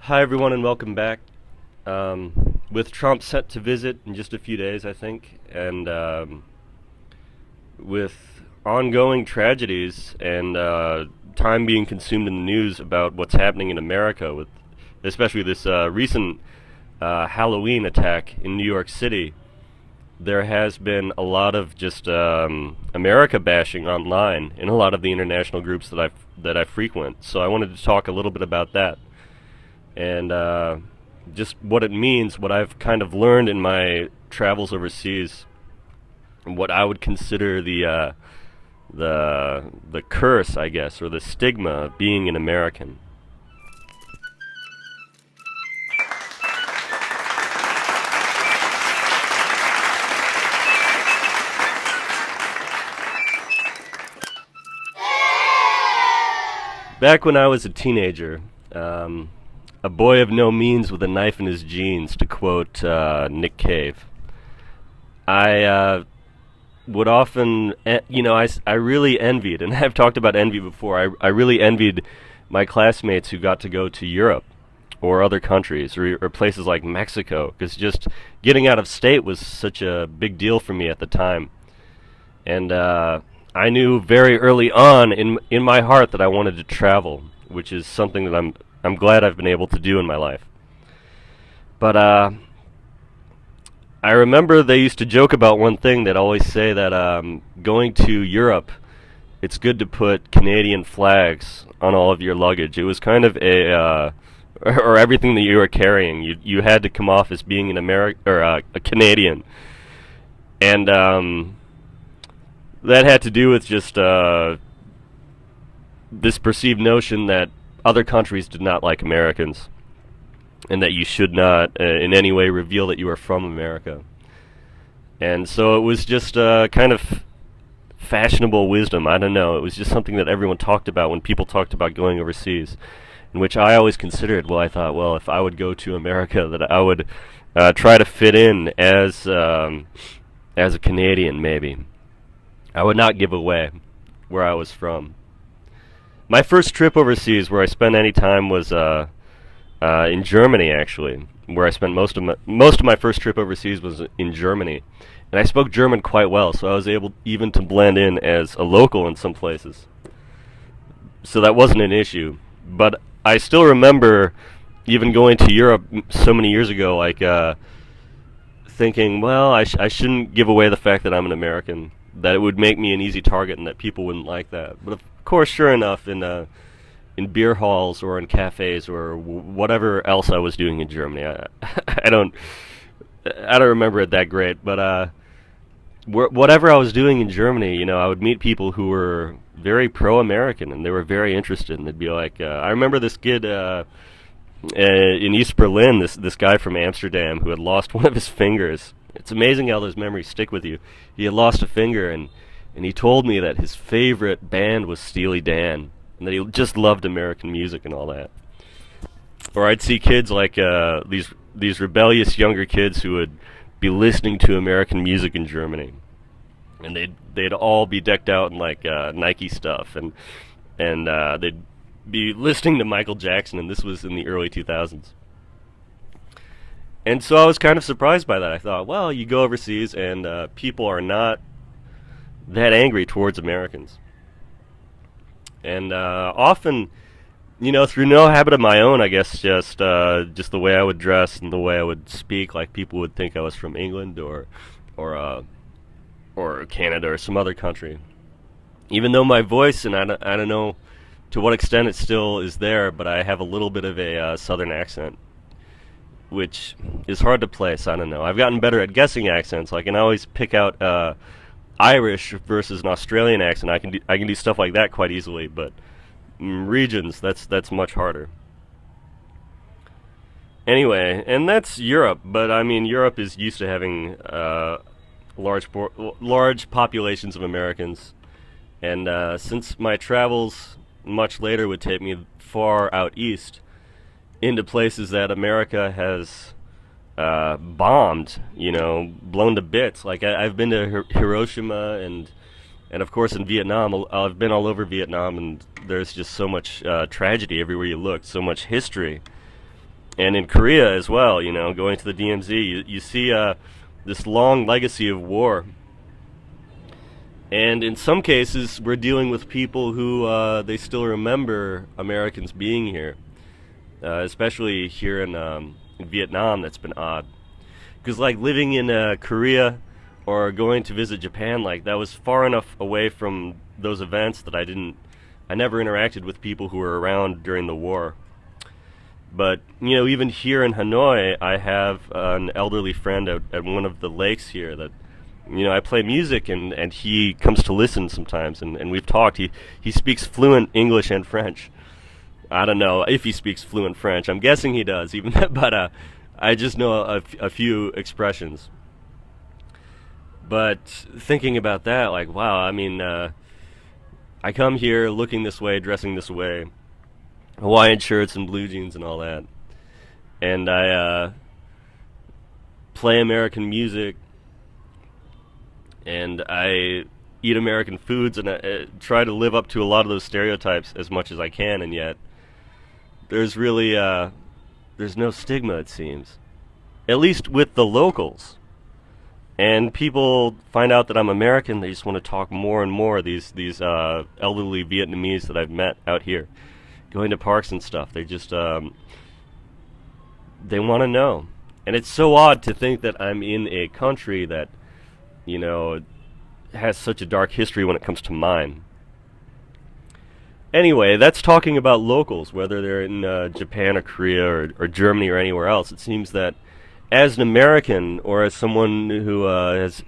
Hi, everyone, and welcome back. With Trump set to visit in just a few days, I think, and with ongoing tragedies and time being consumed in the news about what's happening in America, with especially this recent Halloween attack in New York City, there has been a lot of just America bashing online in a lot of the international groups that I frequent. So I wanted to talk a little bit about that and just what it means, what I've kind of learned in my travels overseas, and what I would consider the curse, I guess, or the stigma of being an American. Back when I was a teenager, a boy of no means with a knife in his jeans, to quote Nick Cave. I would often, I really envied, and I've talked about envy before, I really envied my classmates who got to go to Europe or other countries or places like Mexico, because just getting out of state was such a big deal for me at the time. And I knew very early on in my heart that I wanted to travel, which is something that I'm glad I've been able to do in my life. But I remember they used to joke about one thing. They'd always say that going to Europe, it's good to put Canadian flags on all of your luggage. It was kind of or everything that you were carrying. You had to come off as being an American or a Canadian, and that had to do with just this perceived notion that other countries did not like Americans, and that you should not in any way reveal that you are from America. And so it was just kind of fashionable wisdom. I don't know. It was just something that everyone talked about when people talked about going overseas, in which I always considered, well, I thought, well, if I would go to America, that I would try to fit in as a Canadian, maybe. I would not give away where I was from. My first trip overseas where I spent any time was in Germany, actually, where I spent most of my first trip overseas was in Germany, and I spoke German quite well, so I was able even to blend in as a local in some places. So that wasn't an issue. But I still remember even going to Europe so many years ago, like thinking, well, I shouldn't give away the fact that I'm an American, that it would make me an easy target, and that people wouldn't like that. But of course, sure enough, in beer halls or in cafes or whatever else I was doing in Germany, I don't remember it that great. But whatever I was doing in Germany, I would meet people who were very pro-American, and they were very interested. And they'd be like, I remember this kid in East Berlin, this guy from Amsterdam who had lost one of his fingers. It's amazing how those memories stick with you. He had lost a finger, and he told me that his favorite band was Steely Dan, and that he just loved American music and all that. Or I'd see kids like these rebellious younger kids who would be listening to American music in Germany, and they'd all be decked out in like Nike stuff, and they'd be listening to Michael Jackson, and this was in the early 2000s. And so I was kind of surprised by that. I thought, well, you go overseas and people are not that angry towards Americans. And often, through no habit of my own, I guess, just the way I would dress and the way I would speak, like people would think I was from England or Canada or some other country. Even though my voice, and I don't know to what extent it still is there, but I have a little bit of a southern accent, which is hard to place. I don't know. I've gotten better at guessing accents. I can always pick out Irish versus an Australian accent. I can do stuff like that quite easily, but regions, that's much harder. Anyway, and that's Europe. But I mean, Europe is used to having large populations of Americans, and since my travels much later would take me far out east, into places that America has bombed, blown to bits. Like I've been to Hiroshima and of course in Vietnam. I've been all over Vietnam, and there's just so much tragedy everywhere you look, so much history. And in Korea as well, you know, going to the DMZ, you see this long legacy of war. And in some cases, we're dealing with people who they still remember Americans being here, especially here in Vietnam. That's been odd, because like living in Korea or going to visit Japan, like that was far enough away from those events that I never interacted with people who were around during the war. But you know, even here in Hanoi, I have an elderly friend at one of the lakes here that, you know, I play music and he comes to listen sometimes, and we've talked. He speaks fluent English and French. I don't know if he speaks fluent French. I'm guessing he does, even but I just know a few expressions. But thinking about that, like, wow, I mean, I come here looking this way, dressing this way, Hawaiian shirts and blue jeans and all that, and I play American music, and I eat American foods, and I try to live up to a lot of those stereotypes as much as I can, and yet there's really there's no stigma, it seems, at least with the locals. And people find out that I'm American, they just want to talk more and more. These elderly Vietnamese that I've met out here, going to parks and stuff, they just they want to know. And it's so odd to think that I'm in a country that, you know, has such a dark history when it comes to mine. Anyway, that's talking about locals, whether they're in Japan or Korea or Germany or anywhere else. It seems that as an American, or as someone who has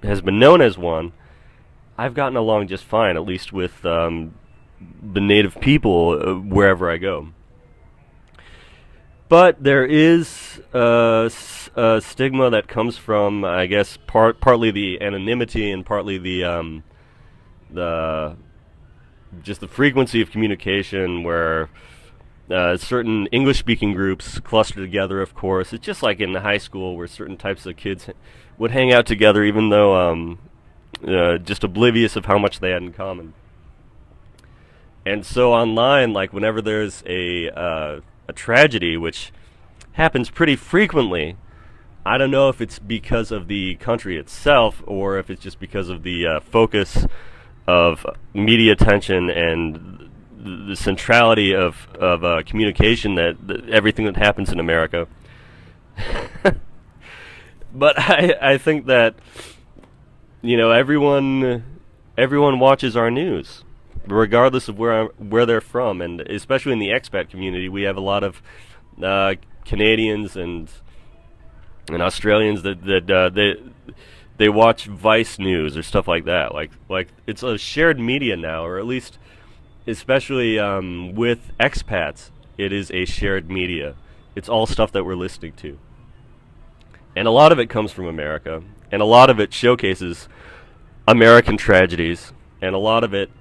been known as one, I've gotten along just fine, at least with the native people wherever I go. But there is a stigma that comes from, I guess, partly the anonymity and partly the just the frequency of communication, where certain English-speaking groups cluster together, of course. It's just like in high school where certain types of kids would hang out together even though just oblivious of how much they had in common. And so online, like whenever there's a tragedy, which happens pretty frequently, I don't know if it's because of the country itself or if it's just because of the focus of media attention and the centrality of communication that everything that happens in America. But I think that, you know, everyone watches our news, regardless of where they're from, and especially in the expat community, we have a lot of Canadians and Australians that they watch Vice News or stuff like that. Like it's a shared media now, or at least, especially with expats, it is a shared media. It's all stuff that we're listening to. And a lot of it comes from America, and a lot of it showcases American tragedies, and a lot of it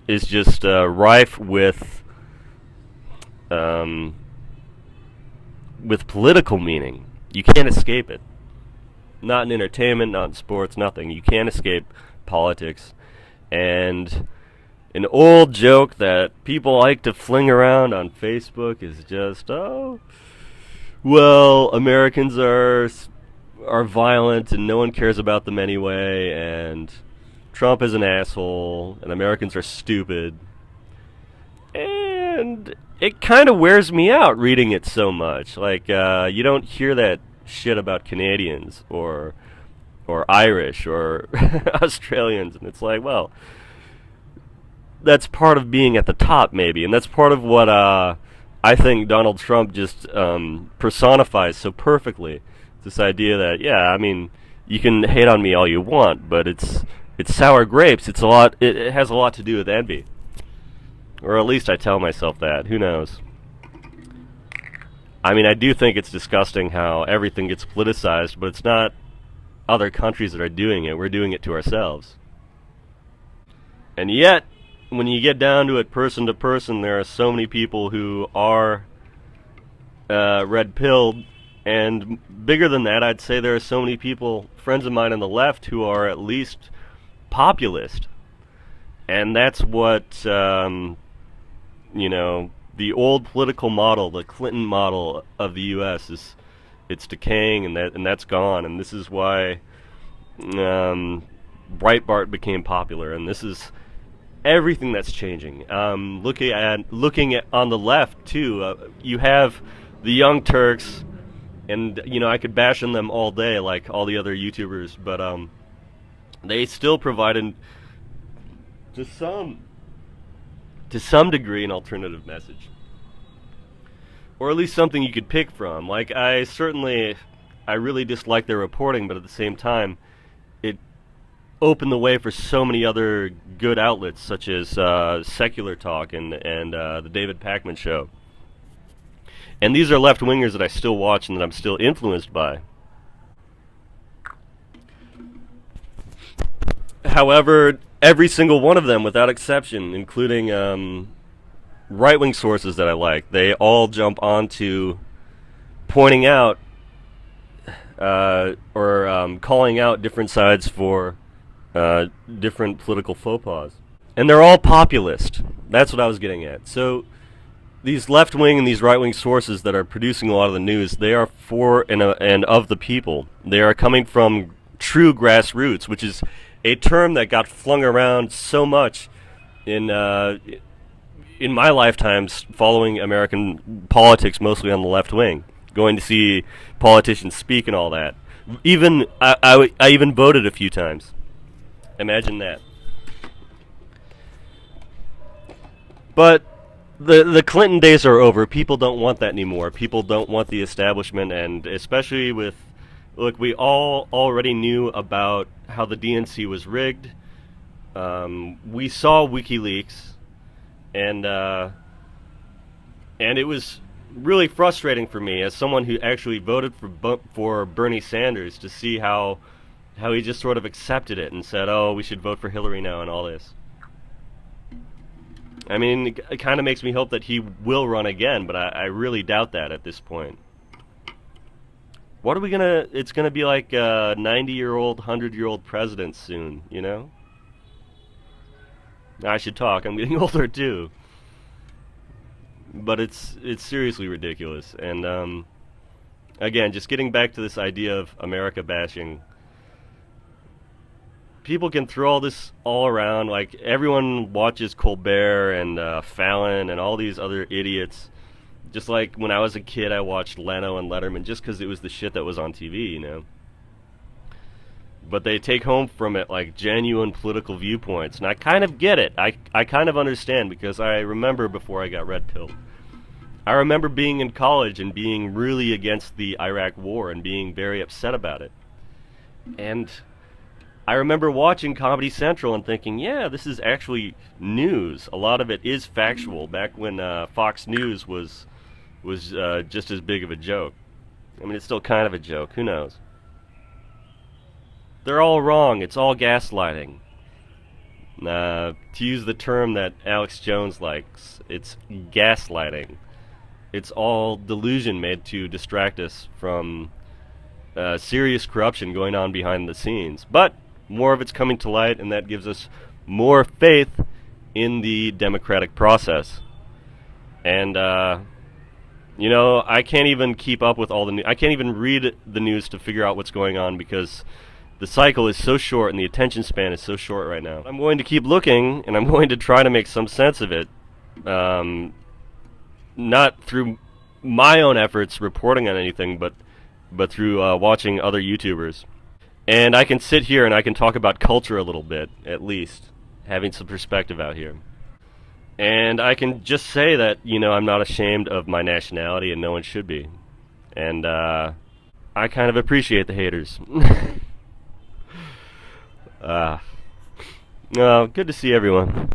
is just rife with political meaning. You can't escape it. Not in entertainment, not in sports, nothing. You can't escape politics. And an old joke that people like to fling around on Facebook is just, oh, well, Americans are violent and no one cares about them anyway, and Trump is an asshole, and Americans are stupid. And it kind of wears me out reading it so much. Like, you don't hear that shit about Canadians or Irish or Australians, and it's like, well, that's part of being at the top, maybe, and that's part of what I think Donald Trump just personifies so perfectly. This idea that, yeah, I mean, you can hate on me all you want, but it's sour grapes. It's a lot. It has a lot to do with envy, or at least I tell myself that. Who knows? I mean, I do think it's disgusting how everything gets politicized, but it's not other countries that are doing it. We're doing it to ourselves. And yet, when you get down to it person to person, there are so many people who are red-pilled, and bigger than that, I'd say there are so many people, friends of mine on the left, who are at least populist. And that's what, you know, the old political model, the Clinton model of the U.S. it's decaying, and that's gone. And this is why Breitbart became popular, and this is everything that's changing. Looking at on the left too, you have the Young Turks, and I could bash on them all day like all the other YouTubers, but they still provided to some degree an alternative message, or at least something you could pick from. Like I really dislike their reporting, but at the same time, it opened the way for so many other good outlets, such as Secular Talk and the David Pakman Show. And these are left-wingers that I still watch and that I'm still influenced by. However, every single one of them, without exception, including right-wing sources that I like, they all jump onto pointing out or calling out different sides for different political faux pas. And they're all populist. That's what I was getting at. So these left-wing and these right-wing sources that are producing a lot of the news, they are for and of the people. They are coming from true grassroots, which is a term that got flung around so much in my lifetimes following American politics, mostly on the left wing, going to see politicians speak and all that. Even I even voted a few times. Imagine that. But the Clinton days are over. People don't want that anymore. People don't want the establishment, and especially with, look, we all already knew about how the DNC was rigged. We saw WikiLeaks, and it was really frustrating for me as someone who actually voted for Bernie Sanders to see how he just sort of accepted it and said, "Oh, we should vote for Hillary now," and all this. I mean, it kind of makes me hope that he will run again, but I really doubt that at this point. What are we gonna... It's gonna be like 90-year-old, 100-year-old presidents soon, you know? I should talk. I'm getting older too. But it's seriously ridiculous. And again, just getting back to this idea of America bashing. People can throw all this all around. Like, everyone watches Colbert and Fallon and all these other idiots. Just like when I was a kid, I watched Leno and Letterman just because it was the shit that was on TV, you know? But they take home from it, like, genuine political viewpoints. And I kind of get it. I kind of understand, because I remember before I got red-pilled. I remember being in college and being really against the Iraq War and being very upset about it. And I remember watching Comedy Central and thinking, yeah, this is actually news. A lot of it is factual, back when Fox News was just as big of a joke. I mean, it's still kind of a joke. Who knows? They're all wrong. It's all gaslighting. To use the term that Alex Jones likes, it's gaslighting. It's all delusion made to distract us from serious corruption going on behind the scenes. But more of it's coming to light, and that gives us more faith in the democratic process. And you know, I can't even keep up with all the news. I can't even read the news to figure out what's going on, because the cycle is so short and the attention span is so short right now. I'm going to keep looking, and I'm going to try to make some sense of it. Not through my own efforts reporting on anything, but through watching other YouTubers. And I can sit here and I can talk about culture a little bit, at least, having some perspective out here. And I can just say that, you know, I'm not ashamed of my nationality, and no one should be. And I kind of appreciate the haters. Well, good to see everyone.